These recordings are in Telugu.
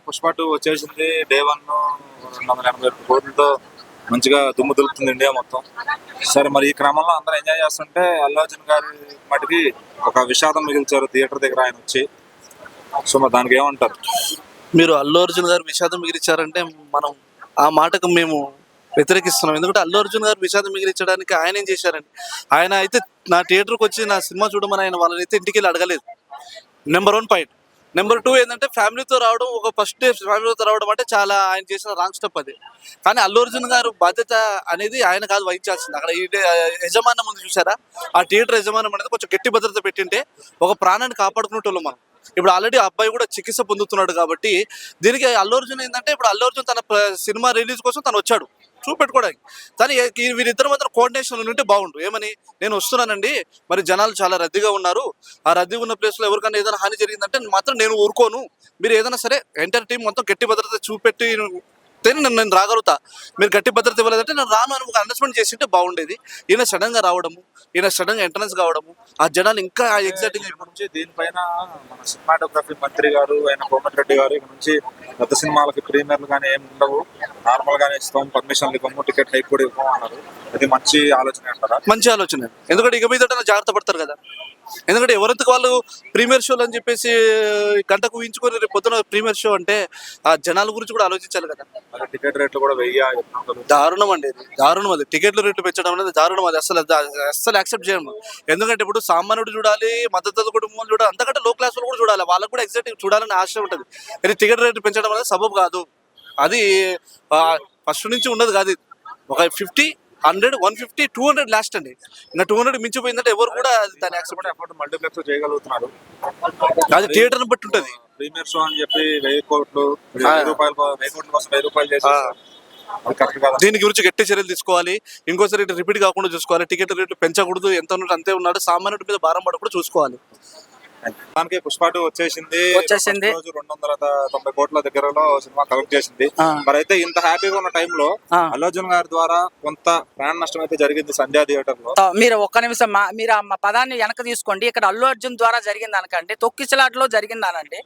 పుష్ప 2 వచ్చేసింది. డే 1 280 కోట్లతో మంచిగా దుమ్ము దులుపుతుంది ఇండియా మొత్తం. సరే, మరి ఈ క్రమంలో అందరూ ఎంజాయ్ చేస్తుంటే అల్లు అర్జున్ గారి మటుకి ఒక విషాదం మిగిల్చారు థియేటర్ దగ్గర ఆయన వచ్చి. సో మరి దానికి ఏమంటారు? మీరు అల్లు అర్జున్ గారు విషాదం మిగిలిచ్చారంటే మనం ఆ మాటకు మేము వ్యతిరేకిస్తున్నాం. ఎందుకంటే అల్లు అర్జున్ గారు విషాదం మిగిలించడానికి ఆయన ఏం చేశారండి? ఆయన అయితే నా థియేటర్కి వచ్చి నా సినిమా చూడమని ఆయన వాళ్ళని అయితే ఇంటికి వెళ్ళి అడగలేదు. Number 1 point. నెంబర్ 2 ఏంటంటే ఫ్యామిలీతో రావడం, ఒక ఫస్ట్ డే ఫ్యామిలీతో రావడం అంటే చాలా ఆయన చేసిన రాంగ్ స్టెప్ అది. కానీ అల్లు అర్జున్ గారు బాధ్యత అనేది ఆయన కాదు వహించాల్సింది. అక్కడ ఈ యజమానం ముందు చూసారా, ఆ థియేటర్ యజమానం అనేది కొంచెం గట్టి భద్రత పెట్టింటే ఒక ప్రాణాన్ని కాపాడుకునేటోళ్ళం మనం. ఇప్పుడు ఆల్రెడీ అబ్బాయి కూడా చికిత్స పొందుతున్నాడు కాబట్టి దీనికి అల్లు అర్జున్ ఏంటంటే, ఇప్పుడు అల్లు అర్జున్ తన సినిమా రిలీజ్ కోసం తను వచ్చాడు చూపెట్టుకోవడానికి. కానీ వీరిద్దరి మధ్య కోఆర్డినేషన్ ఉంటే బాగుండు. ఏమని, నేను వస్తున్నానండి, మరి జనాలు చాలా రద్దీగా ఉన్నారు, ఆ రద్దీ ఉన్న ప్లేస్లో ఎవరికైనా ఏదైనా హాని జరిగిందంటే మాత్రం నేను ఊరుకోను, మీరు ఏదైనా సరే ఎంటైర్ టీం మొత్తం గట్టి భద్రత చూపెట్టి నేను రాగలుగుతా, మీరు గట్టి భద్రత ఇవ్వలేదంటే నేను రాను అని ఒక అండర్స్టాండ్ చేసింటే బాగుండేది. ఈయన సడన్ గా రావడము, ఈయన సడన్ గా ఎంట్రన్స్ కావడము, ఆ జనాలు ఇంకా ఎగ్జైటింగ్ నుంచి దీనిపైన మన సినిమాటోగ్రఫీ మంత్రి గారు అయిన కోమటిరెడ్డి గారు ఇక నుంచి పెద్ద సినిమాలకి ప్రీమియర్లు కానీ ఏమి ఉండవు, నార్మల్ గానే ఇస్తాం, పర్మిషన్లు ఇవ్వము, టికెట్ హైక్ కూడా ఇవ్వము అన్నారు. అది మంచి ఆలోచన అంటారా? మంచి ఆలోచన. ఎందుకంటే ఇక మీద జాగ్రత్త పడతారు కదా. ఎందుకంటే ఎవరికి వాళ్ళు ప్రీమియర్ షోలు అని చెప్పేసి గంటకు ఊహించుకొని రేపు పొద్దున ప్రీమియర్ షో అంటే ఆ జనాల గురించి కూడా ఆలోచించాలి కదా. టికెట్ రేట్లు కూడా దారుణం అండి, దారుణం. అది టికెట్లు రేట్లు పెంచడం అనేది దారుణం. అది అస్సలు యాక్సెప్ట్ చేయము. ఎందుకంటే ఇప్పుడు సామాన్యుడు చూడాలి, మద్దతు కుటుంబం చూడాలి, అంతకంటే లో క్లాస్ కూడా చూడాలి, వాళ్ళకు కూడా ఎగ్జాక్ట్ చూడాలని ఆశ ఉంటుంది. కానీ టికెట్ రేట్లు పెంచడం అనేది సబబు కాదు. అది ఫస్ట్ నుంచి ఉన్నది కాదు. ఒక 50, 100, 150, 200 లాస్ట్ అండి. ఇంకా 200 మించిపోయిందంటే ఎవరు కూడా దాన్ని యాక్సెప్ట్ మల్టీప్లెక్స్ చేయగలుగుతున్నారు. అది థియేటర్ బట్టి ఉంటుంది. ప్రీమియర్ షో అని చెప్పి 1000 కోట్లు 1000 రూపాయల కోసం 1000 రూపాయలు చేశారు. దీని గురించి గట్టి చర్యలు తీసుకోవాలి. ఇంకోసారి రిపీట్ కాకుండా చూసుకోవాలి. టికెట్ రేట్లు పెంచకూడదు, ఎంత ఉన్నట్టు అంతే ఉన్నాడు, సామాన్యుడి మీద భారం పడకుండా చూసుకోవాలి. దానికి పుష్ప 2 వచ్చేసింది. 290 కోట్ల దగ్గరలో సినిమా కలెక్ట్ చేసింది. మరి అయితే ఇంత హ్యాపీగా ఉన్న టైంలో అల్లు అర్జున్ గారి ద్వారా కొంత ప్రాణ నష్టం అయితే జరిగింది సంధ్యా థియేటర్ లో. మీరు ఒక్క నిమిషం మీరు ఆ పదాన్ని వెనక తీసుకోండి. ఇక్కడ అల్లు అర్జున్ ద్వారా జరిగింది అనకండి, తొక్కిసలాట్లో జరిగింది అనండి.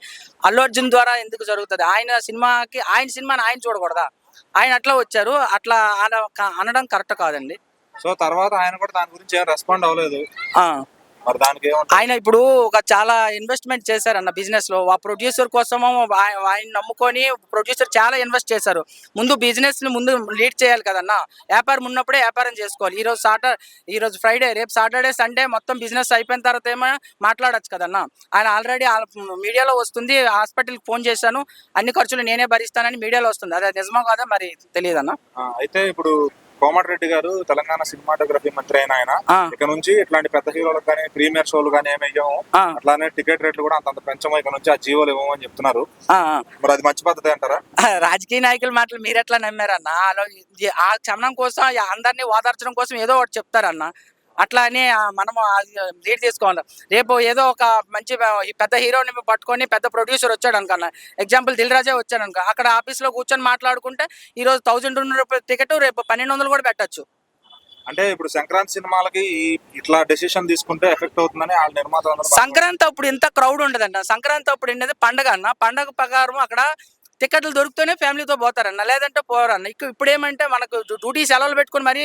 అల్లు అర్జున్ ద్వారా ఎందుకు జరుగుతుంది? ఆయన సినిమాని ఆయన చూడకూడదా? ఆయన అట్లా వచ్చారు, అట్లా అనడం కరెక్ట్ కాదండి. సో తర్వాత ఆయన కూడా దాని గురించి ఏం రెస్పాండ్ అవ్వలేదు. మరి దానికి ఆయన ఇప్పుడు ఒక చాలా ఇన్వెస్ట్మెంట్ చేశారన్న బిజినెస్ లో. ఆ ప్రొడ్యూసర్ కోసము ఆయన నమ్ముకొని ప్రొడ్యూసర్ చాలా ఇన్వెస్ట్ చేశారు. ముందు బిజినెస్ ని ముందు లీడ్ చేయాలి కదన్నా. వ్యాపారం ఉన్నప్పుడే వ్యాపారం చేసుకోవాలి. ఈరోజు ఫ్రైడే, రేపు సాటర్డే, సండే మొత్తం బిజినెస్ అయిపోయిన తర్వాత ఏమో మాట్లాడచ్చు కదన్నా. ఆయన ఆల్రెడీ మీడియాలో వస్తుంది, హాస్పిటల్కి ఫోన్ చేశాను, అన్ని ఖర్చులు నేనే భరిస్తానని మీడియాలో వస్తుంది. అదే నిజమో కాదా మరి తెలియదన్నా. అయితే ఇప్పుడు కోమటిరెడ్డి గారు తెలంగాణ సినిమాటోగ్రఫీ మంత్రి అయిన ఆయన ఇక నుంచి ఇట్లాంటి పెద్ద హీరోలకు కానీ ప్రీమియర్ షోలు కానీ ఏమయ్యాము, అట్లానే టికెట్ రేట్లు కూడా అంత పెంచము, ఇక నుంచి ఆ జీవోలు ఇవ్వము అని చెప్తున్నారు. మరి అది మంచి పద్ధతి అంటారా? రాజకీయ నాయకుల మాటలు మీరు ఎట్లా నమ్మారన్న? ఆ క్షమనం కోసం, అందరినీ ఓదార్చడం కోసం ఏదో ఒకటి చెప్తారన్న. అట్లా అని మనము లీడ్ తీసుకోవాలి. రేపు ఏదో ఒక మంచి పెద్ద హీరోని పట్టుకొని పెద్ద ప్రొడ్యూసర్ వచ్చాడు అనుకన్నా, ఎగ్జాంపుల్ దిల్ రాజే వచ్చాడు అనుకో, అక్కడ ఆఫీస్లో కూర్చొని మాట్లాడుకుంటే ఈరోజు 1000 రూపాయల టికెట్ రేపు 1200 కూడా పెట్టచ్చు. అంటే ఇప్పుడు సంక్రాంతి సినిమాలకి ఇట్లా డెసిషన్ తీసుకుంటే ఎఫెక్ట్ అవుతుందని వాళ్ళ నిర్మాత. సంక్రాంతి అప్పుడు ఇంత క్రౌడ్ ఉండదంట. సంక్రాంతి అప్పుడు ఏంటంటే పండగ అన్న, పండగ ప్రకారం అక్కడ టికెట్లు దొరికితేనే ఫ్యామిలీతో పోతారన్న, లేదంటే పోరన్న. ఇప్పుడు ఏమంటే మనకు డ్యూటీ సెలవులు పెట్టుకుని మరి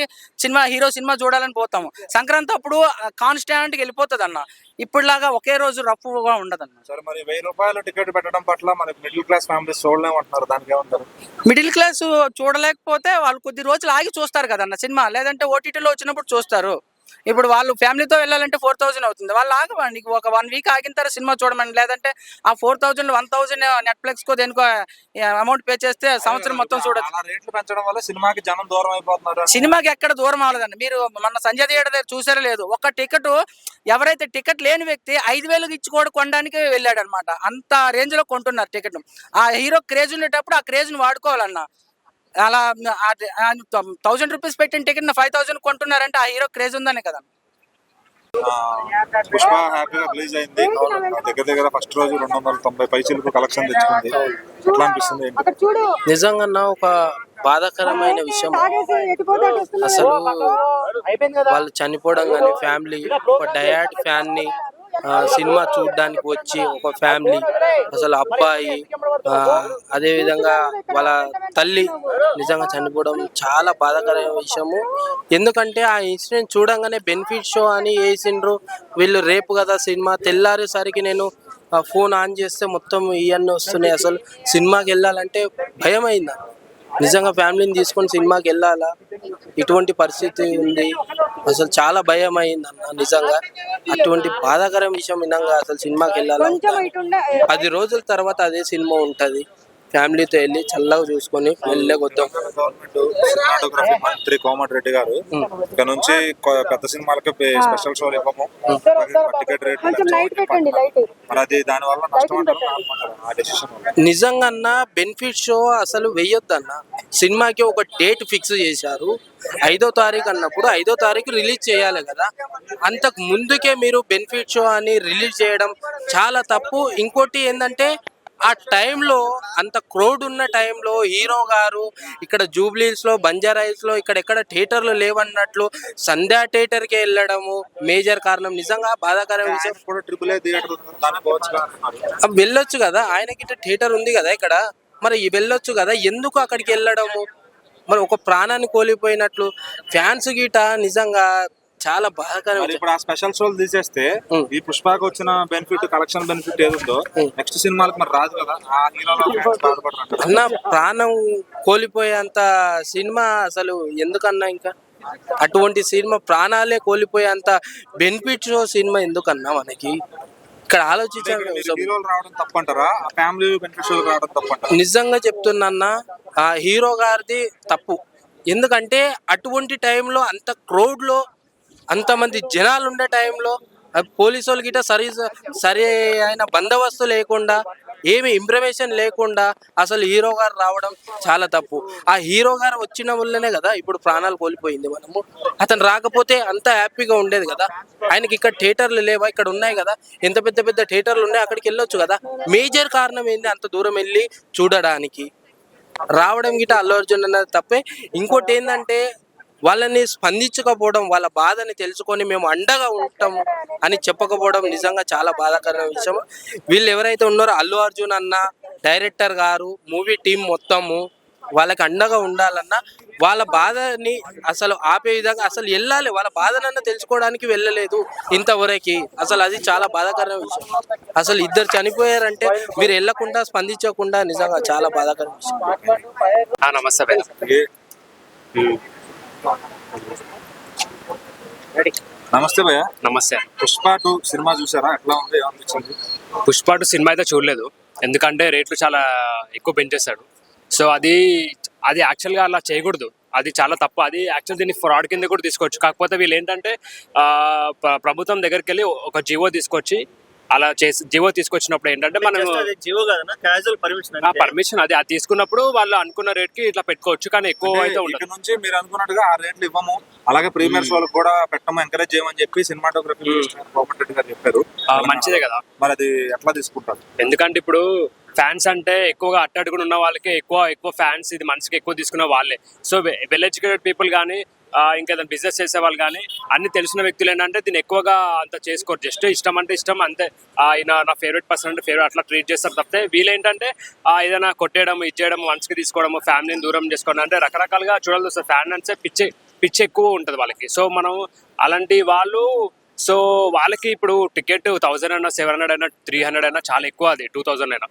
హీరో సినిమా చూడాలని పోతాము. సంక్రాంతి అప్పుడు కాన్స్టాంట్గా వెళ్ళిపోతుంది అన్న. ఇప్పుడులాగా ఒకే రోజు రఫ్గా ఉండదన్న. సరే, మరి 1000 రూపాయలు టికెట్ పెట్టడం పట్ల మనకి మిడిల్ క్లాస్ ఫ్యామిలీస్ చూడలేమంటున్నారు, దానికి ఏమంటారు? మిడిల్ క్లాస్ చూడలేకపోతే వాళ్ళు కొద్ది రోజులు ఆగి చూస్తారు కదన్న సినిమా, లేదంటే ఓటీటీలో వచ్చినప్పుడు చూస్తారు. ఇప్పుడు వాళ్ళు ఫ్యామిలీతో వెళ్ళాలంటే 4000 అవుతుంది, వాళ్ళు ఆగవండి. ఒక 1 వీక్ ఆగిన తర్వాత సినిమా చూడమని, లేదంటే ఆ 4000 1000 నెట్ఫ్లిక్స్ కో దేనికో అమౌంట్ పే చేస్తే సంవత్సరం మొత్తం చూడొచ్చు. రేట్లు పెంచడం వల్ల సినిమాకి జనం దూరం అయిపోతున్నారు. సినిమాకి ఎక్కడ దూరం అవ్వలేదండి. మీరు మన సంజయ్ థియేటర్ దగ్గర చూసారో లేదు, ఒక టికెట్ ఎవరైతే టికెట్ లేని వ్యక్తి 5000 ఇచ్చి కూడా కొనడానికి వెళ్ళాడు అనమాట. అంత రేంజ్ లో కొంటున్నారు టికెట్. ఆ హీరో క్రేజ్ ఉండేటప్పుడు ఆ క్రేజ్ ని వాడుకోవాలన్నా. అలా 1000 రూపీస్ పెట్టిన టికెట్ 5000 కొంటున్నారంటే ఆ హీరో క్రేజ్ ఉందనే కదా. పుష్ప హ్యాపీగా రిలీజ్ అయింది. దగ్గర ఫస్ట్ రోజు 290 పైసలకు కలెక్షన్ తెచ్చుకుంది. ఎట్లా అనిపిస్తుంది? నిజంగా ఒక బాధాకరమైన విషయం. అసలు వాళ్ళు చనిపోవడం కానీ, ఫ్యామిలీ ఒక డయాడ్ ఫ్యాన్ ని సినిమా చూడడానికి వచ్చి ఒక ఫ్యామిలీ, అసలు అబ్బాయి, అదే విధంగా వాళ్ళ తల్లి నిజంగా చనిపోవడం చాలా బాధాకరమైన విషయము. ఎందుకంటే ఆ ఇన్సిడెంట్ చూడంగానే బెనిఫిట్ షో అని వేసిండ్రు వీళ్ళు, రేపు కదా సినిమా. తెల్లారేసరికి నేను ఫోన్ ఆన్ చేస్తే మొత్తం ఇవన్నీ వస్తున్నాయి. అసలు సినిమాకి వెళ్ళాలంటే భయం అయింది. నిజంగా ఫ్యామిలీని తీసుకొని సినిమాకి వెళ్ళాలా, ఇటువంటి పరిస్థితి ఉంది. అసలు చాలా భయం అయింది అన్న. నిజంగా అటువంటి బాధాకరం విషయం వినంగా అసలు సినిమాకి వెళ్ళాలా. 10 రోజుల తర్వాత అదే సినిమా ఉంటది, ఫ్యామిలీతో వెళ్ళి చల్లగా చూసుకొని వెళ్ళగొద్దాం. గవర్నమెంట్ సినిమాటోగ్రఫీ మంత్రి కోమటిరెడ్డి గారు ఇక్కడ నుంచి పెద్ద సినిమాలకి స్పెషల్ షోలు ఇవ్వము, టికెట్ రేట్ మరి అది దాని వల్ల నష్టం అంటారు ఆ డెసిషన్ వల్ల. నిజంగా అన్న బెనిఫిట్ షో అసలు వెయ్యొద్దన్న. సినిమాకి ఒక డేట్ ఫిక్స్ చేశారు, 5వ తారీఖు అన్నప్పుడు 5వ తారీఖు రిలీజ్ చేయాలి కదా. అంతకు ముందుకే మీరు బెనిఫిట్ షో అని రిలీజ్ చేయడం చాలా తప్పు. ఇంకోటి ఏంటంటే ఆ టైంలో అంత క్రౌడ్ ఉన్న టైంలో హీరో గారు ఇక్కడ జూబ్లీస్ లో, బంజారాయిల్స్ లో ఇక్కడ థియేటర్లు లేవన్నట్లు సంధ్యా థియేటర్కి వెళ్ళడము మేజర్ కారణం. నిజంగా బాధాకరమైన విషయం. కూడా ట్రిపుల్ ఏ థియేటర్ దాన్ని పోవచ్చు కదా అంటున్నారు. వెళ్ళొచ్చు కదా, ఆయనకి థియేటర్ ఉంది కదా ఇక్కడ, మరి వెళ్ళొచ్చు కదా, ఎందుకు అక్కడికి వెళ్ళడము? మరి ఒక ప్రాణాన్ని కోల్పోయినట్లు ఫ్యాన్స్ గీట నిజంగా చాలా బాధాకరం. మరి ఇప్పుడు ఆ స్పెషల్ షోలు తీసేస్తే ఈ పుష్పకి వచ్చిన బెనిఫిట్, కలెక్షన్ బెనిఫిట్ ఏదుందో నెక్స్ట్ సినిమాలకు మరి రాదు కదా. ఆ హీరోలో బాధపడరు అన్న. ప్రాణం కోల్పోయేంత సినిమా అసలు ఎందుకన్నా? ఇంకా అటువంటి సినిమా, ప్రాణాలే కోల్పోయేంత బెనిఫిట్ షో సినిమా ఎందుకన్నా మనకి? ఇక్కడ ఆలోచించాలి. హీరోలు రావడం తప్పంటారా, ఫ్యామిలీ బెనిఫిట్ షోలు రావడం తప్పంటారా? నిజంగా చెప్తున్నా, ఆ హీరో గారిది తప్పు. ఎందుకంటే అటువంటి టైంలో అంత క్రౌడ్లో అంతమంది జనాలు ఉండే టైంలో పోలీసు వాళ్ళ గిట్ట సరి అయిన బందోబస్తు లేకుండా, ఏమి ఇంప్రమేషన్ లేకుండా అసలు హీరో గారు రావడం చాలా తప్పు. ఆ హీరో గారు వచ్చిన వల్లనే కదా ఇప్పుడు ప్రాణాలు కోల్పోయింది మనము. అతను రాకపోతే అంత హ్యాపీగా ఉండేది కదా. ఆయనకి ఇక్కడ థియేటర్లు లేవా? ఇక్కడ ఉన్నాయి కదా, ఎంత పెద్ద పెద్ద థియేటర్లు ఉన్నాయి, అక్కడికి వెళ్ళొచ్చు కదా. మేజర్ కారణం ఏంది అంత దూరం వెళ్ళి చూడడానికి? రావడం గిట్ట అల్లు అర్జున్ అన్నది తప్పే. ఇంకోటి ఏంటంటే వాళ్ళని స్పందించకపోవడం, వాళ్ళ బాధని తెలుసుకొని మేము అండగా ఉంటాం అని చెప్పకపోవడం నిజంగా చాలా బాధాకరమైన విషయం. వీళ్ళు ఎవరైతే ఉన్నారో అల్లు అర్జున్ అన్న, డైరెక్టర్ గారు, మూవీ టీం మొత్తము వాళ్ళకి అండగా ఉండాలన్నా వాళ్ళ బాధని అసలు ఆపే విధంగా అసలు వెళ్ళాలి. వాళ్ళ బాధనన్నా తెలుసుకోవడానికి వెళ్ళలేదు ఇంతవరకు. అసలు అది చాలా బాధాకరమైన విషయం. అసలు ఇద్దరు చనిపోయారంటే మీరు వెళ్ళకుండా, స్పందించకుండా నిజంగా చాలా బాధాకరమైన విషయం. నమస్తే భయ్య. నమస్తే భయ్య. నమస్తే. పుష్ప 2 సినిమా చూసారా? ఎట్లా ఉంది, ఏమనిపించింది? పుష్ప 2 సినిమా అయితే చూడలేదు, ఎందుకంటే రేట్లు చాలా ఎక్కువ పెంచేస్తాడు. సో అది యాక్చువల్గా అలా చేయకూడదు, అది చాలా తప్పు. అది యాక్చువల్ దీన్ని ఫ్రాడ్ కింద కూడా తీసుకోవచ్చు. కాకపోతే వీళ్ళు ఏంటంటే ప్రభుత్వం దగ్గరికి వెళ్ళి ఒక జీవో తీసుకొచ్చి అలా చేసి, జీవో తీసుకొచ్చినప్పుడు ఏంటంటే మనం పర్మిషన్ అది తీసుకున్నప్పుడు వాళ్ళు అనుకున్న రేట్ కి ఇట్లా పెట్టుకోవచ్చు, కానీ ఎక్కువ అయితే ఉండదు. ఇక్కడ నుంచి మీరు అనుకున్నట్టుగా ఆ రేట్లు ఇవ్వము, అలాగే ప్రీమియర్ షోలకు కూడా పెట్టము, ఎంకరేజ్ చేయమని చెప్పి సినిమాటోగ్రఫీ కోమటిరెడ్డి గారు చెప్పారు. మంచిదే కదా. మరి అది ఎట్లా తీసుకుంటారు? ఎందుకంటే ఇప్పుడు ఫ్యాన్స్ అంటే ఎక్కువగా అట్టడుగున ఉన్న వాళ్ళకి ఎక్కువ ఫ్యాన్స్, ఇది మనసుకి ఎక్కువ తీసుకున్న వాళ్ళే. సో వెల్ ఎడ్యుకేటెడ్ పీపుల్ కానీ ఇంకేదైనా బిజినెస్ చేసే వాళ్ళు కానీ అన్ని తెలిసిన వ్యక్తులు ఏంటంటే దీన్ని ఎక్కువగా అంత చేసుకోరు. జస్ట్ ఇష్టం అంటే ఇష్టం అంతే. ఈయన నా ఫేవరెట్ పర్సన్ అంటే ఫేవరెట్ అట్లా ట్రీట్ చేస్తారు తప్పితే వీళ్ళేంటంటే ఏదైనా కొట్టేయడం, ఇచ్చేయడం, మనసుకి తీసుకోవడం, ఫ్యామిలీని దూరం చేసుకోవడం, అంటే రకరకాలుగా చూడాలి వస్తారు. ఫ్యాన్ అంటే పిచ్చి ఎక్కువ ఉంటుంది వాళ్ళకి. సో మనం అలాంటి వాళ్ళు, సో వాళ్ళకి ఇప్పుడు టికెట్ 1000 అయినా, 700 అయినా, 300 అయినా చాలా ఎక్కువ, అది 2000 అయినా.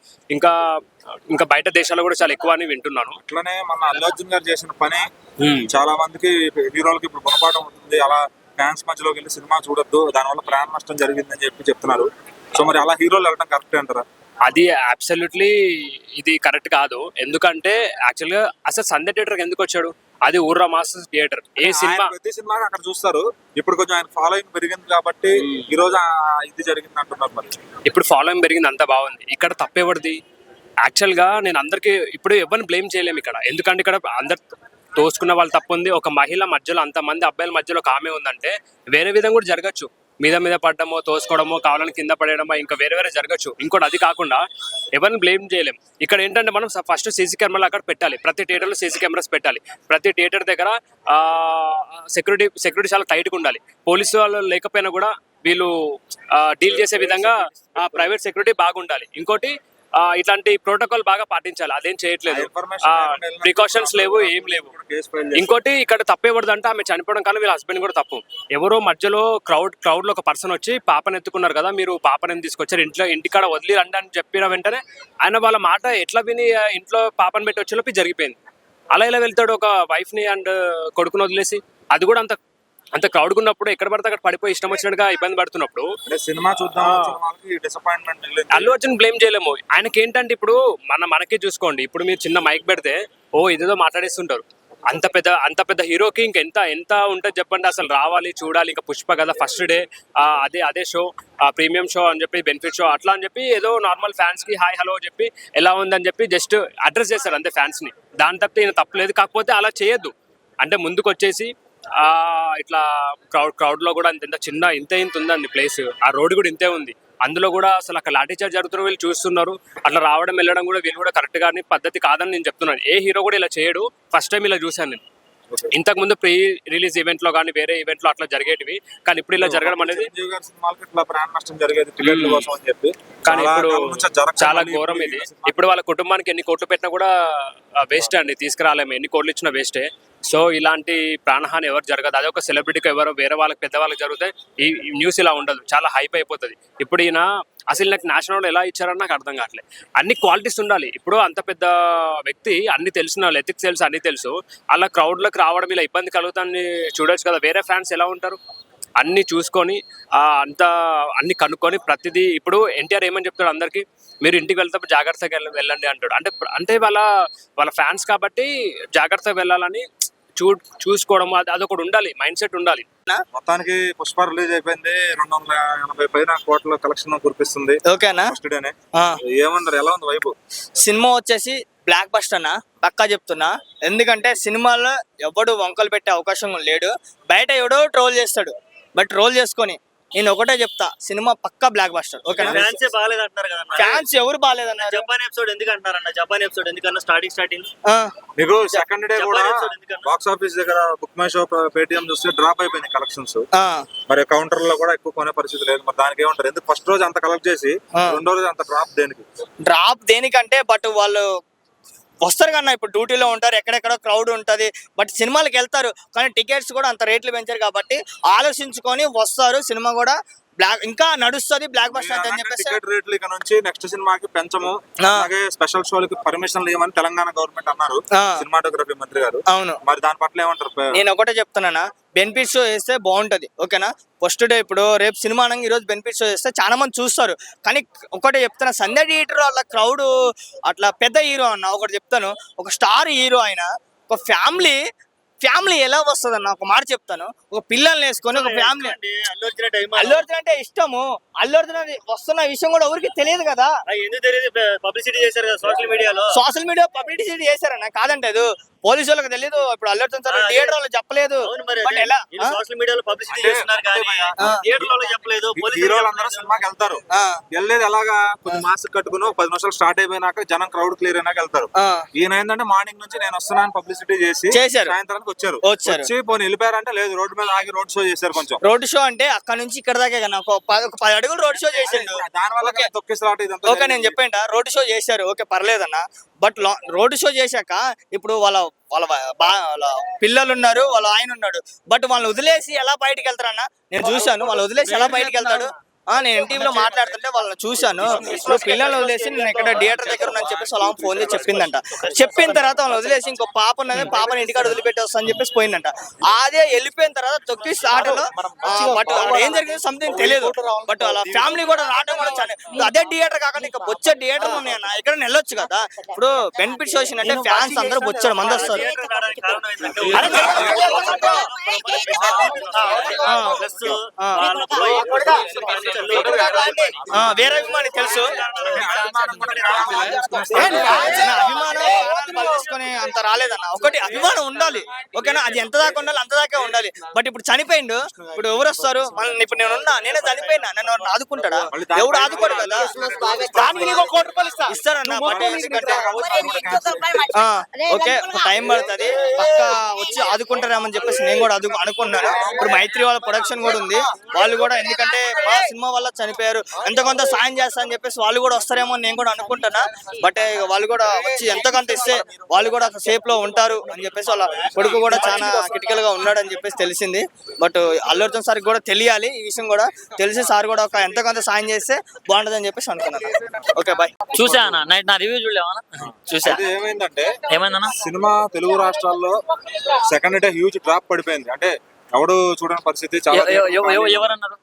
ఇంకా బయట దేశాల్లో కూడా చాలా ఎక్కువ అని వింటున్నాను. అట్లనే మన అల్లు అర్జున్ గారు చేసిన పని చాలా మందికి హీరోలకి ఇప్పుడు గుణపాఠం ఉంటుంది. అలా ఫ్యాన్స్ మధ్యలోకి వెళ్ళి సినిమా చూడొద్దు, దానివల్ల ప్రాణ నష్టం జరిగిందని చెప్పి చెప్తున్నారు. సో మరి అలా హీరోలు వెళ్ళడం కరెక్ట్ అంటారా? అది అబ్సల్యూట్లీ ఇది కరెక్ట్ కాదు. ఎందుకంటే యాక్చువల్గా అసలు సంధ్య థియేటర్కి ఎందుకు వచ్చాడు? అది ఊర్రా మాస్టర్స్ థియేటర్. ఏ సినిమా ప్రతి సినిమా అక్కడ చూస్తారు. ఇప్పుడు కొంచెం ఆయన ఫాలోయింగ్ పెరిగింది కాబట్టి ఈ రోజు ఇది జరిగింది అంటున్నారు. మరి ఇప్పుడు ఫాలోయింగ్ పెరిగింది, అంతా బాగుంది. ఇక్కడ తప్పేవడిది? యాక్చువల్గా నేను అందరికి ఇప్పుడు ఎవరిని బ్లేమ్ చేయలేము ఇక్కడ, ఎందుకంటే ఇక్కడ అందరు తోసుకున్న వాళ్ళు తప్పు ఉంది. ఒక మహిళ మధ్యలో, అంతమంది అబ్బాయిల మధ్యలో ఒక ఆమె ఉందంటే వేరే విధంగా కూడా జరగచ్చు. మీద పడ్డమో, తోసుకోవడమో, కావాలని కింద పడేయడమో, ఇంకా వేరే జరగచ్చు. ఇంకోటి అది కాకుండా ఎవరిని బ్లేమ్ చేయలేం. ఇక్కడ ఏంటంటే మనం ఫస్ట్ సీసీ కెమెరాలు అక్కడ పెట్టాలి. ప్రతి థియేటర్లో సీసీ కెమెరాస్ పెట్టాలి. ప్రతి థియేటర్ దగ్గర సెక్యూరిటీ చాలా టైట్గా ఉండాలి. పోలీసు వాళ్ళు లేకపోయినా కూడా వీళ్ళు డీల్ చేసే విధంగా ప్రైవేట్ సెక్యూరిటీ బాగుండాలి. ఇంకోటి ఇట్లాంటి ప్రోటోకాల్ బాగా పాటించాలి. అదేం చేయట్లేదు, ప్రికాషన్స్ లేవు, ఏం లేవు. ఇంకోటి ఇక్కడ తప్పేవడదు అంటే ఆమె చనిపోవడం కానీ వీళ్ళ హస్బెండ్ కూడా తప్పు. ఎవరో మధ్యలో క్రౌడ్ లో ఒక పర్సన్ వచ్చి పాపను ఎత్తుకున్నారు కదా, మీరు పాపను తీసుకొచ్చారు, ఇంటికాడ వదిలి రండి అని చెప్పిన వెంటనే ఆయన వాళ్ళ మాట ఎట్లా విని ఇంట్లో పాపను పెట్టి వచ్చేలోపు జరిగిపోయింది. అలా ఇలా వెళ్తాడు ఒక వైఫ్ ని అండ్ కొడుకుని వదిలేసి? అది కూడా అంత క్రౌడ్ ఉన్నప్పుడు ఎక్కడ పడితే అక్కడ పడిపోయి ఇష్టం వచ్చినట్టుగా ఇబ్బంది పడుతున్నప్పుడు సినిమా చూద్దాం డిసప్పాయింట్మెంట్. అల్లు అర్జున్ బ్లేమ్ చేయలేము. ఆయనకి ఏంటంటే ఇప్పుడు మనకే చూసుకోండి, ఇప్పుడు మీరు చిన్న మైక్ పెడితే ఇదేదో మాట్లాడేస్తుంటారు. అంత పెద్ద హీరోకి ఎంత ఉంటుంది చెప్పండి, అసలు రావాలి చూడాలి. ఇంకా పుష్ప కదా ఫస్ట్ డే, అదే షో, ప్రీమియం షో అని చెప్పి, బెనిఫిట్ షో అట్లా అని చెప్పి ఏదో నార్మల్ ఫ్యాన్స్ కి హాయ్ హలో చెప్పి ఎలా ఉందని చెప్పి జస్ట్ అడ్రస్ చేస్తారు అంతే ఫ్యాన్స్ ని. దాని తప్పితే ఈయన తప్పలేదు. కాకపోతే అలా చేయొద్దు. అంటే ముందుకు వచ్చేసి ఇట్లా క్రౌడ్ లో కూడా ఇంత ఉందండి ప్లేస్, ఆ రోడ్ కూడా ఇంతే ఉంది. అందులో కూడా అసలు అక్కడ లాఠీ చార్జ్ జరుగుతున్న వీళ్ళు చూస్తున్నారు. అట్లా రావడం వెళ్ళడం కూడా వీళ్ళు కూడా కరెక్ట్ గానీ పద్ధతి కాదని నేను చెప్తున్నాను. ఏ హీరో కూడా ఇలా చేయడు. ఫస్ట్ టైం ఇలా చూశాను నేను. ఇంతకు ముందు ప్రీ రిలీజ్ ఈవెంట్ లో కానీ వేరే ఈవెంట్ లో అట్లా జరిగేటివి, కానీ ఇప్పుడు ఇలా జరగడం అనేది కానీ ఇప్పుడు చాలా ఘోరం ఇది. ఇప్పుడు వాళ్ళ కుటుంబానికి ఎన్ని కోట్లు పెట్టినా కూడా వేస్ట్ అండి, తీసుకురాలేము. ఎన్ని కోట్లు ఇచ్చినా వేస్టే. సో ఇలాంటి ప్రాణహాని ఎవరు జరగదు. అదే ఒక సెలబ్రిటీకి ఎవరో వేరే వాళ్ళకి పెద్దవాళ్ళకి జరిగితే ఈ న్యూస్ ఇలా ఉండదు, చాలా హైప్ అయిపోతుంది. ఇప్పుడు ఈయన అసలు నాకు నేషనల్ ఎలా ఇచ్చారని నాకు అర్థం కావట్లేదు. అన్ని క్వాలిటీస్ ఉండాలి. ఇప్పుడు అంత పెద్ద వ్యక్తి అన్ని తెలిసిన వాళ్ళు, ఎథిక్స్ తెలుసు, అన్ని తెలుసు, అలా క్రౌడ్లోకి రావడం ఇలా ఇబ్బంది కలుగుతాన్ని చూడొచ్చు కదా. వేరే ఫ్యాన్స్ ఎలా ఉంటారు? అన్ని చూసుకొని అన్ని కనుక్కొని ప్రతిదీ. ఇప్పుడు ఎన్టీఆర్ ఏమని చెప్తాడు అందరికి, మీరు ఇంటికి వెళ్తే జాగ్రత్తగా వెళ్ళండి అంటాడు. అంటే వాళ్ళ ఫ్యాన్స్ కాబట్టి జాగ్రత్తగా వెళ్ళాలని చూసుకోవడం అదొకటి ఉండాలి, మైండ్ సెట్ ఉండాలి. మొత్తానికి పుష్ప రిలీజ్ అయిపోయింది, 280 పైన కోట్ల కలెక్షన్ కురిపిస్తుంది. ఓకేనా, ఫస్ట్ డేనే. ఏమన్నారు, ఎలా ఉంది వైపు? సినిమా వచ్చేసి బ్లాక్ బస్టర్ అన్న, పక్కా చెప్తున్నా. ఎందుకంటే సినిమాలో ఎవడు వంకలు పెట్టే అవకాశం లేడు. బయట ఎవడో ట్రోల్ చేస్తాడు, బట్ ట్రోల్ చేసుకొని నేను ఒకటే చెప్తా, సినిమా పక్కా బ్లాక్ బస్టర్. ఓకేనా. ఫ్యాన్స్ బాగాలేదు అంటారు కదా, ఫ్యాన్స్ ఎవరు బాగాలేదన్నారు? జపాన్ ఎపిసోడ్ ఎందుకు అంటారన్న? జపాన్ ఎపిసోడ్ ఎందుకన్నా స్టార్టింగ్ మీకు సెకండ్ డే కూడా బాక్స్ ఆఫీస్ దగ్గర బుక్ మై షో, పేటిఎం చూస్తే డ్రాప్ అయిపోయింది కలెక్షన్స్. మరి కౌంటర్ లో కూడా ఎక్కువ కొనే పరిస్థితి లేదు. మరి దానికి ఏమంటారు? ఎందుకు ఫస్ట్ రోజు అంత కలెక్ట్ చేసి రెండో రోజు అంత డ్రాప్ దేనికంటే, బట్ వాళ్ళు వస్తారు కన్నా, ఇప్పుడు డ్యూటీలో ఉంటారు, ఎక్కడెక్కడ క్రౌడ్ ఉంటుంది, బట్ సినిమాలకు వెళ్తారు. కానీ టికెట్స్ కూడా అంత రేట్లు పెంచారు కాబట్టి ఆలోచించుకొని వస్తారు. సినిమా కూడా ఇంకా నడుస్తుంది, బ్లాక్ బస్టర్ అని చెప్పేసి. టికెట్ రేట్లు ఇక నుంచి నెక్స్ట్ సినిమాకి పెంచము, అలాగే స్పెషల్ షోలకి పర్మిషన్ ఇవ్వమని తెలంగాణ గవర్నమెంట్ అన్నారు, సినిమాటోగ్రఫీ మంత్రి గారు. అవును, మరి దాని పట్ల ఏమంటారు? నేను ఒకటే చెప్తున్నా, బెనిఫిట్ షో వేస్తే బాగుంటది. ఓకేనా. ఫస్ట్ డే ఇప్పుడు రేపు సినిమా అనగా ఈరోజు బెనిఫిట్ షో వేస్తే చాలా మంది చూస్తారు. కానీ ఒకటే చెప్తున్నా, సంధ్య థియేటర్ అలా క్రౌడ్ అట్లా పెద్ద హీరో అన్న, ఒకటి చెప్తాను, ఒక స్టార్ హీరో ఆయన ఒక ఫ్యామిలీ ఎలా వస్తుంది అన్న, ఒక మాట చెప్తాను. ఒక పిల్లల్ని వేసుకొని ఒక ఫ్యామిలీ, అల్లు అర్జున్ అంటే ఇష్టము, అల్లు అర్జున్ వస్తున్న విషయం కూడా ఎవరికి తెలియదు కదా. ఎందుకు తెలియదు? పబ్లిసిటీ చేశారు కదా సోషల్ మీడియా పబ్లిసిటీ చేశారన్న, కాదంటే పోలీసు వాళ్ళకి తెలియదు. ఇప్పుడు అల్లు అర్జున్ సార్ థియేటర్ వాళ్ళు చెప్పలేదు, బట్ ఎలా సోషల్ మీడియాలో పబ్లిసిటీ చేస్తున్నారు కానీ థియేటర్ వాళ్ళు చెప్పలేదు. హీరోలందరూ సినిమాకి వెళ్తారు, వెళ్ళేది ఎలాగా కొంచెం మాస్క్ కట్టుకుని 10 నిమిషాలు స్టార్ట్ అయిపోయినాక జనం క్రౌడ్ క్లియర్ అయినాక వెళ్తారు. ఈయన ఏంటంటే మార్నింగ్ నుంచి నేను వస్తున్నాను పబ్లిసిటీ చేసి సాయంత్రానికి వచ్చారు. పోనీ వెళ్ళిపోయారంటే లేదు, రోడ్డు మీద ఆగి రోడ్ షో చేశారు. కొంచెం రోడ్ షో అంటే అక్కడ నుంచి ఇక్కడ దాకా కన్నా ఒక 10 అడుగులు రోడ్ షో చేసిండు. దానివల్ల ఓకే, నేను చెప్పేంట రోడ్ షో చేశారు, ఓకే పర్లేదన్న. బట్ రోడ్ షో చేశాక ఇప్పుడు వాళ్ళ పిల్లలు ఉన్నారు, వాళ్ళ ఆయన ఉన్నాడు, బట్ వాళ్ళని వదిలేసి ఎలా బయటికి వెళ్తారన్న? నేను చూశాను, వాళ్ళు వదిలేసి ఎలా బయటికి వెళ్తాడు. నేను ఎన్టీవీలో మాట్లాడుతుంటే వాళ్ళని చూశాను. ఇప్పుడు పిల్లల్ని వదిలేసి నేను ఇక్కడ థియేటర్ దగ్గర ఉన్నాను చెప్పేసి వాళ్ళ ఫోన్ చేసి చెప్పిందంట. చెప్పిన తర్వాత వాళ్ళని వదిలేసి ఇంకో పాప ఉన్నది, పాపని ఇంటికాడ వదిలిపెట్టి వస్తా అని చెప్పేసి పోయిందంట. అదే వెళ్ళిపోయిన తర్వాత తొక్కి ఆటలో బట్ ఏం జరిగింది సంథింగ్ తెలియదు. బట్ వాళ్ళ ఫ్యామిలీ కూడా రావడం కూడా చాలా, అదే థియేటర్ కాకుండా ఇంకా బొచ్చ థియేటర్ ఉన్నాయన్న, ఇక్కడ వెళ్ళొచ్చు కదా. ఇప్పుడు బెనిఫిట్ షోస్ అంటే ఫ్యాన్స్ అందరూ బొచ్చడు మంది వస్తారు. వేరే అభిమాని తెలుసు, అభిమానం తీసుకొని అంత రాలేదన్న. ఒకటి అభిమానం ఉండాలి, ఓకేనా, అది ఎంత దాకా ఉండాలి అంత దాకా ఉండాలి. బట్ ఇప్పుడు చనిపోయిండు, ఇప్పుడు ఎవరు వస్తారు మళ్ళీ? ఇప్పుడు నేనే చనిపోయినా, నన్ను ఎవరు ఆదుకుంటాడా? ఎవడు ఆదుకోడు కదా. దానికి నీకు 1 కోటి రూపాయలు ఇస్తారన్న. బట్ ఎందుకంటే ఓకే టైం పడుతుంది, పక్క వచ్చి ఆదుకుంటారేమని చెప్పేసి నేను కూడా అనుకున్నాను. ఇప్పుడు మైత్రి వాళ్ళ ప్రొడక్షన్ కూడా ఉంది, వాళ్ళు కూడా ఎందుకంటే మా సినిమా వల్ల చనిపోయారు, ఎంత కొంత సాయం చేస్తా అని చెప్పేసి వాళ్ళు కూడా వస్తారేమో అని నేను కూడా అనుకుంటున్నా. బట్ వాళ్ళు కూడా వచ్చి ఎంత కొంత ఇస్తే వాళ్ళు కూడా సేఫ్ లో ఉంటారు అని చెప్పేసి, వాళ్ళ కొడుకు కూడా చాలా క్రిటికల్ గా ఉన్నాడు అని చెప్పేసి తెలిసింది. బట్ అల్లు అర్జున్ సార్ కూడా తెలియాలి ఈ విషయం కూడా, తెలిసి సార్ కూడా ఒక ఎంత కొంత సాయం చేస్తే బాగుంటది అని చెప్పేసి అనుకున్నాను. Okay bye. చూసా అన్న, నైట్ నా రివ్యూ చూడలేవా? చూసా. అది ఏమైందంటే ఏమైందన్నా? సినిమా తెలుగు రాష్ట్రాల్లో సెకండ్ డే హ్యూజ్ డ్రాప్ పడిపోయింది. అంటే ఎవడు చూడని పరిస్థితి. చాలా ఎవరన్నారు?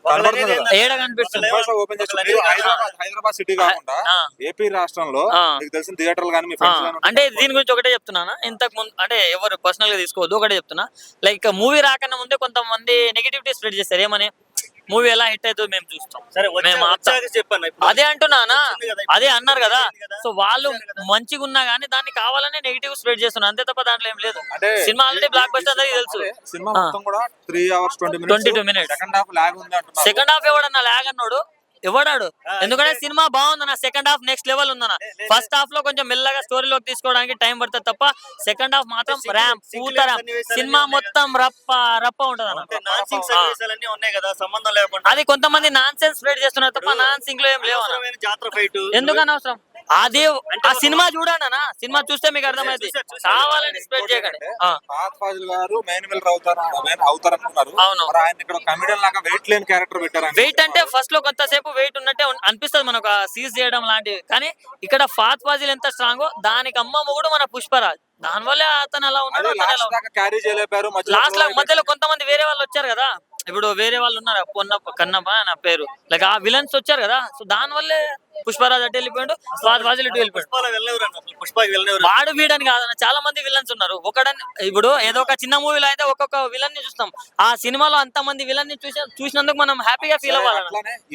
కనబడుతుంది కదా. ఏడ కనిపిస్తుంది? ఓపెన్ చేసి హైదరాబాద్ సిటీ కాకుండా ఏపీ రాష్ట్రంలో మీకు తెలిసిన థియేటర్లు కానీ మీ ఫ్రెండ్స్ కానీ అంటే దీని గురించి ఒకటే చెప్తున్నానా, ఇంతకు ముందు అంటే ఎవరు పర్సనల్ గా తీసుకోవద్దు, ఒకటే చెప్తున్నా. లైక్ మూవీ రాకన్నా ముందే కొంతమంది నెగిటివిటీ స్ప్రెడ్ చేస్తారు. ఏమని? మూవీ ఎలా హిట్ అవుతుందో మేము చూస్తాం, మేము చెప్పాను. అదే అంటున్నానా, అదే అన్నారు కదా. సో వాళ్ళు మంచిగా ఉన్నా గానీ దాన్ని కావాలనే నెగిటివ్ స్ప్రెడ్ చేస్తున్నారు, అంతే తప్ప దాంట్లో ఏం లేదు. సినిమా ఆల్రెడీ బ్లాక్ బస్టర్ అందరికీ తెలుసు. సినిమా మొత్తం కూడా 3 hours 22 minutes. Second half lag ఉంది అంటున్నారు. సెకండ్ హాఫ్ ఎవడన్నా లాగ్ అన్నాడు? ఎవడాడు? ఎందుకంటే సినిమా బాగుందన్న, సెకండ్ హాఫ్ నెక్స్ట్ లెవెల్ ఉందన్న. ఫస్ట్ హాఫ్ లో కొంచెం మెల్లగా స్టోరీలోకి తీసుకోవడానికి టైం పడుతుంది తప్ప సెకండ్ హాఫ్ మాత్రం ర్యామ్ పూతరామ్, సినిమా మొత్తం రప్ప రప్ప ఉంటది అన్న. ఉన్నాయి కదా సంబంధం లేకుండా. అది కొంతమంది నాన్ సెన్స్ స్ప్రెడ్ చేస్తున్నారు తప్ప నాన్ సింగ్ లో ఏం లేవు అన్న. జాతర ఫైట్ ఎందుకని అవసరం? అది ఆ సినిమా చూడండి అన్న, సినిమా చూస్తే మీకు అర్థమైంది. కావాలని స్ప్రెడ్ చేయకండి. ఫహద్ ఫాజిల్ గారు మెయిన్ విల్ అవుతారు అనుకున్నారు. అవును. మరి ఆయన ఇక్కడ కమెడియన్ లాగా వెయిట్ లేని క్యారెక్టర్ పెట్టారు. వెయిట్ అంటే ఫస్ట్ లో కొంతసేపు వెయిట్ ఉన్నట్టే అనిపిస్తుంది మనకు, సీజ్ చేయడం లాంటివి. కానీ ఇక్కడ ఫహద్ ఫాజిల్ ఎంత స్ట్రాంగ్, దానికి అమ్మ మొగుడు మన పుష్పరాజ్, దానివల్ల అతను అలా ఉన్నాడు. క్యారీ చేయలేపారు. లాస్ట్ లో మధ్యలో కొంతమంది వేరే వాళ్ళు వచ్చారు కదా, ఇప్పుడు వేరే వాళ్ళు ఉన్నారు, కన్నప్ప నా పేరు, లైక్ ఆ విలన్స్ వచ్చారు కదా. సో దాని వల్లే పుష్పరాజ్ అటు వెళ్ళిపోయాడు, ఫహద్ ఫాజిల్ ఇటు వెళ్ళిపోయాడు. వాడు వీడని కాదన్న, చాలా మంది విలన్స్ ఉన్నారు. ఒకడని ఇప్పుడు ఏదో ఒక చిన్న మూవీలో అయితే ఒక్కొక్క విలన్ ని చూస్తాం, ఆ సినిమాలో అంత మంది విలన్ ని చూసినందుకు మనం హ్యాపీగా ఫీల్ అవ్వాలి.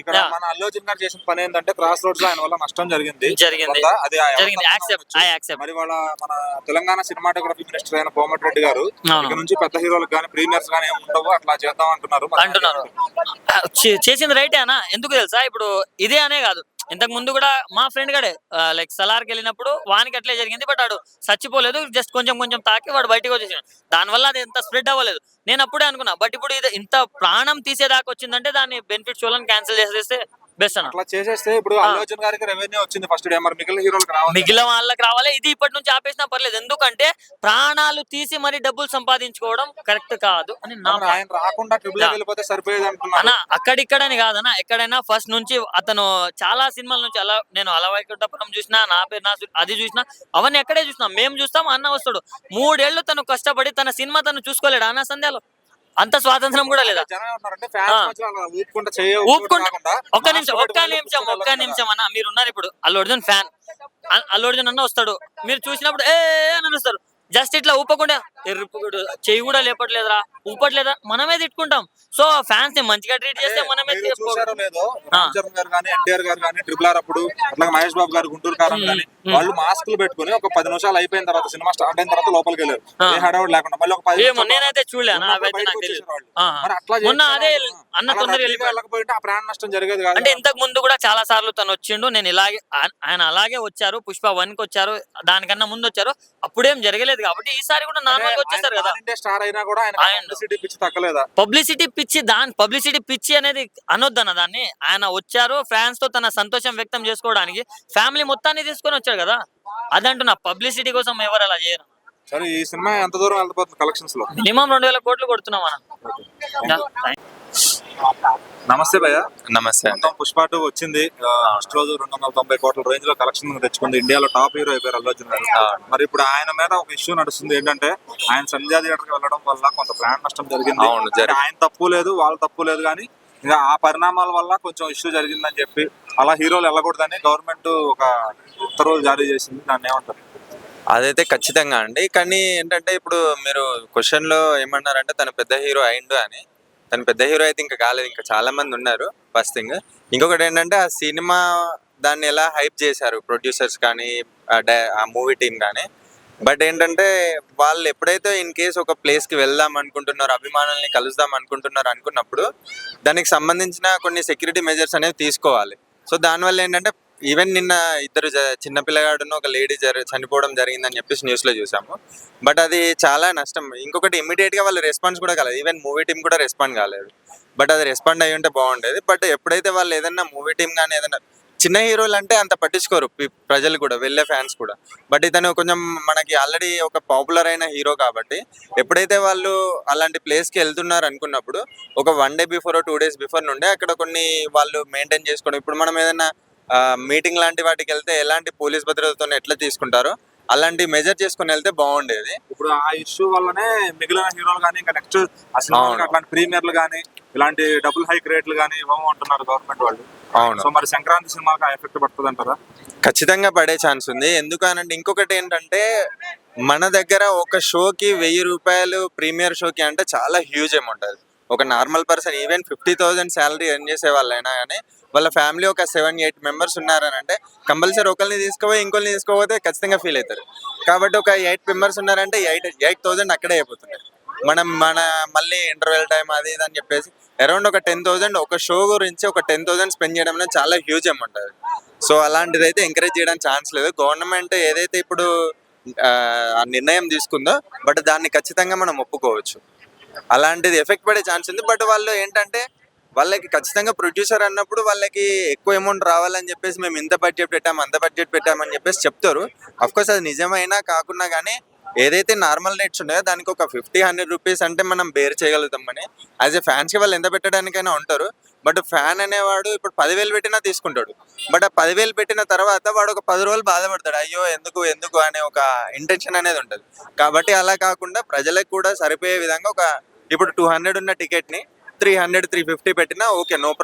ఇక్కడ మన అల్లు అర్జున్ గారు చేసిన పని ఏంటంటే క్రాస్ రోడ్స్ లో ఆయన వల్ల నష్టం జరిగింది. అది యాక్సెప్ట్. మరి వాళ్ళ మన తెలంగాణ సినిమాటోగ్రఫీ మినిస్టర్ అయిన కోమటిరెడ్డి గారు ఇక నుంచి పెద్ద హీరోలకు కానీ ప్రీమియర్స్ కానీ ఏమి ఉండవు, అట్లా చేద్దాం అంటున్నారు. చేసింది రైటే అన్న. ఎందుకు తెలుసా, ఇప్పుడు ఇదే అనే కాదు, ఇంతకు ముందు కూడా మా ఫ్రెండ్ గడే లైక్ సలార్కి వెళ్ళినప్పుడు వానికి అట్లే జరిగింది. బట్ వాడు చచ్చిపోలేదు, జస్ట్ కొంచెం కొంచెం తాకి వాడు బయటకు వచ్చేసాడు. దానివల్ల అది ఎంత స్ప్రెడ్ అవ్వలేదు. నేను అప్పుడే అనుకున్నా. బట్ ఇప్పుడు ఇది ఇంత ప్రాణం తీసేదాకా వచ్చిందంటే దాన్ని బెనిఫిట్ షోలను క్యాన్సిల్ చేసేస్తే బెస్ట్ అన్న. అట్లా చేసేస్తే ఇప్పుడు అల్లు అర్జున్ గారికి రెవెన్యూ వచ్చింది ఫస్ట్ డే, మరి మిగిలిన హీరోలకు రావాలి, మిగిలిన వాళ్ళకి రావాలి. ఇది ఇప్పటి నుంచి ఆపేసినా పర్లేదు, ఎందుకంటే ప్రాణాలు తీసి మరి డబ్బులు సంపాదించుకోవడం కరెక్ట్ కాదు అని నా. ఆయన రాకుండా ట్రిపుల్ వెళ్ళిపోతే సరిపోయేది అంటున్నా అన్న. అక్కడిక్కడని కాదన్న, ఎక్కడైనా ఫస్ట్ నుంచి అతను చాలా సినిమాల నుంచి అలా, నేను అలవైకుంఠపురం చూసినా, నా పేరు నా అది చూసినా, అవన్నీ ఎక్కడే చూసినా, మేము చూస్తాం. అన్న వస్తాడు 3 ఏళ్ళు తను కష్టపడి తన సినిమా తను చూసుకోలేడు అన్న సంధ్యాలో. అంత స్వాతంత్రం కూడా లేదా? ఒక్క నిమిషం అన్న, మీరు ఉన్నారు ఇప్పుడు అల్లు అర్జున్ ఫ్యాన్, అల్లు అర్జున్ అన్న వస్తాడు, మీరు చూసినప్పుడు ఏ అని వస్తారు. జస్ట్ ఇట్లా ఊపకుండా ఎరుపుడు చెయ్యి కూడా లేపట్లేదురా, ఊపట్లేదా, మనమే తిట్టుకుంటాం. సో ఫ్యాన్స్ ని మంచిగా ట్రీట్ చేస్తే మనమే. ఎన్టీఆర్ గారు కానీ ట్రిపుల్ ఆర్ అప్పుడు అట్లా మహేష్ బాబు గారు గుంటూరు కారం కానీ వాళ్ళు మాస్కులు పెట్టుకుని ఒక 10 నిమిషాలు అయిపోయిన తర్వాత సినిమా స్టార్ట్ అయిన తర్వాత లోపలికి వెళ్ళారు, ఏ హడావుడు లేకుండా. మళ్ళీ ఒక నేనైతే చూడలేను, అదే అన్న తొందరగా వెళ్ళకపోయింటే ఆ ప్రాణ నష్టం జరిగేది కాదు. అంటే ఇంతకు ముందు కూడా చాలా సార్లు తను వచ్చిండు, నేను ఇలాగే ఆయన అలాగే వచ్చారు, పుష్ప 1 కి వచ్చారు, దానికన్నా ముందు వచ్చారు, అప్పుడేం జరగలేదు. కాబట్టి ఈసారి కూడా నార్మల్ గా వచ్చేసారు కదా. స్టార్ అయినా కూడా పబ్లిసిటీ పిచ్చి తగ్గలేదా? పబ్లిసిటీ పిచ్చి, పబ్లిసిటీ పిచ్చి అనేది అనొద్దన్న దాన్ని. ఆయన వచ్చారు ఫ్యాన్స్ తో తన సంతోషం వ్యక్తం చేసుకోవడానికి, ఫ్యామిలీ మొత్తాన్ని తీసుకొని వచ్చారు కదా. అదంటున్నా, పబ్లిసిటీ కోసం ఎవరు అలా చేయరు. సరే, ఈ సినిమా ఎంత దూరం వెళ్ళిపోతుంది కలెక్షన్స్ లో? మినిమం 2000 కోట్లు కొడుతున్నాం మనం. నమస్తే భయ్య. నమస్తే అండి. పుష్ప 2 వచ్చింది, ఫస్ట్ రోజు 290 కోట్ల రేంజ్ లో కలెక్షన్ తెచ్చుకుంది, ఇండియాలో టాప్ హీరో అయిపోయారు అల్లు అర్జున్ గారు. మరి ఇప్పుడు ఆయన మీద ఒక ఇష్యూ నడుస్తుంది, ఏంటంటే ఆయన సంధ్యా థియేటర్ కి వెళ్ళడం వల్ల కొంత ప్రాణ నష్టం జరిగింది. ఆయన తప్పు లేదు, వాళ్ళ తప్పు లేదు, కానీ ఇంకా ఆ పరిణామాల వల్ల కొంచెం ఇష్యూ జరిగిందని చెప్పి అలా హీరోలు వెళ్ళకూడదని గవర్నమెంట్ ఒక ఉత్తర్వులు జారీ చేసింది. దాన్ని ఏమంటారు? అదైతే ఖచ్చితంగా అండి. కానీ ఏంటంటే ఇప్పుడు మీరు క్వశ్చన్ లో ఏమన్నారంటే తను పెద్ద హీరో అయిండు అని. తను పెద్ద హీరో అయితే ఇంకా కాలేదు, ఇంకా చాలా మంది ఉన్నారు ఫస్ట్ థింగ్. ఇంకొకటి ఏంటంటే ఆ సినిమా దాన్ని ఎలా హైప్ చేశారు ప్రొడ్యూసర్స్ కానీ ఆ మూవీ టీం కానీ, బట్ ఏంటంటే వాళ్ళు ఎప్పుడైతే ఇన్ కేస్ ఒక ప్లేస్కి వెళ్దాం అనుకుంటున్నారో, అభిమానుల్ని కలుద్దాం అనుకుంటున్నారు అనుకున్నప్పుడు దానికి సంబంధించిన కొన్ని సెక్యూరిటీ మెజర్స్ అనేవి తీసుకోవాలి. సో దానివల్ల ఏంటంటే ఈవెన్ నిన్న ఇద్దరు చిన్న పిల్లగాడును ఒక లేడీ చనిపోవడం జరిగిందని చెప్పేసి న్యూస్లో చూసాము. బట్ అది చాలా నష్టం. ఇంకొకటి ఇమీడియట్గా వాళ్ళు రెస్పాన్స్ కూడా కాలేదు. ఈవెన్ మూవీ టీం కూడా రెస్పాండ్ కాలేదు. బట్ అది రెస్పాండ్ అయ్యి ఉంటే బాగుండేది. బట్ ఎప్పుడైతే వాళ్ళు ఏదైనా మూవీ టీం కానీ ఏదైనా చిన్న హీరోలు అంటే అంత పట్టించుకోరు ప్రజలు కూడా, వెళ్ళే ఫ్యాన్స్ కూడా. బట్ ఇతను కొంచెం మనకి ఆల్రెడీ ఒక పాపులర్ అయిన హీరో కాబట్టి ఎప్పుడైతే వాళ్ళు అలాంటి ప్లేస్కి వెళ్తున్నారు అనుకున్నప్పుడు ఒక 1 డే బిఫోర్ 2 డేస్ బిఫోర్ నుండే అక్కడ కొన్ని వాళ్ళు మెయింటైన్ చేసుకోవడం. ఇప్పుడు మనం ఏదైనా మీటింగ్ లాంటి వాటికి వెళ్తే ఎలాంటి పోలీస్ భద్రతతో ఎట్లా తీసుకుంటారో అలాంటి మెజర్ చేసుకుని వెళ్తే బాగుండేది. ఇప్పుడు ఆ ఇష్యూ వల్లనే మిగిలిన హీరోలు కానీ ఇంకా నెక్స్ట్ ఆ సినిమాకి అట్లాంటి ప్రీమియర్లు కానీ ఇలాంటి డబుల్ హైక్ రేట్లు కానీ ఇవ్వము అంటున్నారు గవర్నమెంట్ వాళ్ళు. అవును, సో మరి సంక్రాంతి సినిమాకి ఎఫెక్ట్ పడుతుంది అంటారా? ఖచ్చితంగా పడే ఛాన్స్ ఉంది. ఎందుకు అనంటే ఇంకొకటి ఏంటంటే మన దగ్గర ఒక షోకి 1000 రూపాయలు ప్రీమియర్ షోకి అంటే చాలా హ్యూజ్ అమౌంట్. అది ఒక normal person even 50,000 salary earn చేసే వాళ్ళైనా కానీ వాళ్ళ ఫ్యామిలీ ఒక 7-8 మెంబర్స్ ఉన్నారని అంటే కంపల్సరీ ఒకరిని తీసుకుపోయి ఇంకొకరిని తీసుకోపోతే ఖచ్చితంగా ఫీల్ అవుతారు. కాబట్టి ఒక 8 మెంబర్స్ ఉన్నారంటే 8,000 అక్కడే అయిపోతుంది. మన మళ్ళీ ఇంటర్వెల్ టైం అది ఇది అని చెప్పేసి అరౌండ్ ఒక 10,000 ఒక షో గురించి ఒక 10,000 స్పెండ్ చేయడం అనేది చాలా హ్యూజ్ అమౌంట్ అది. సో అలాంటిది అయితే ఎంకరేజ్ చేయడానికి ఛాన్స్ లేదు. గవర్నమెంట్ ఏదైతే ఇప్పుడు ఆ నిర్ణయం తీసుకుందో బట్ దాన్ని ఖచ్చితంగా మనం ఒప్పుకోవచ్చు. అలాంటిది ఎఫెక్ట్ పడే ఛాన్స్ ఉంది. బట్ వాళ్ళు ఏంటంటే వాళ్ళకి ఖచ్చితంగా ప్రొడ్యూసర్ అన్నప్పుడు వాళ్ళకి ఎక్కువ అమౌంట్ రావాలని చెప్పేసి మేము ఇంత బడ్జెట్ పెట్టాము అంత బడ్జెట్ పెట్టామని చెప్పేసి చెప్తారు. అఫ్కోర్స్ అది నిజమైనా కాకున్నా కానీ ఏదైతే నార్మల్ రేట్స్ ఉన్నాయో దానికి ఒక 50-100 రూపీస్ అంటే మనం బేర్ చేయగలుగుతామని యాజ్ ఎ ఫ్యాన్స్కి వాళ్ళు ఎంత పెట్టడానికైనా ఉంటారు. బట్ ఫ్యాన్ అనేవాడు ఇప్పుడు 10,000 పెట్టినా తీసుకుంటాడు. బట్ ఆ 10,000 పెట్టిన తర్వాత వాడు ఒక 10 రోజులు బాధపడతాడు, అయ్యో ఎందుకు అనే ఒక ఇంటెన్షన్ అనేది ఉంటుంది. కాబట్టి అలా కాకుండా ప్రజలకు కూడా సరిపోయే విధంగా ఒక ఇప్పుడు 200 ఉన్న టికెట్ని 300-350 పెట్టినా ఓకే, నో ప్రాబ్లం.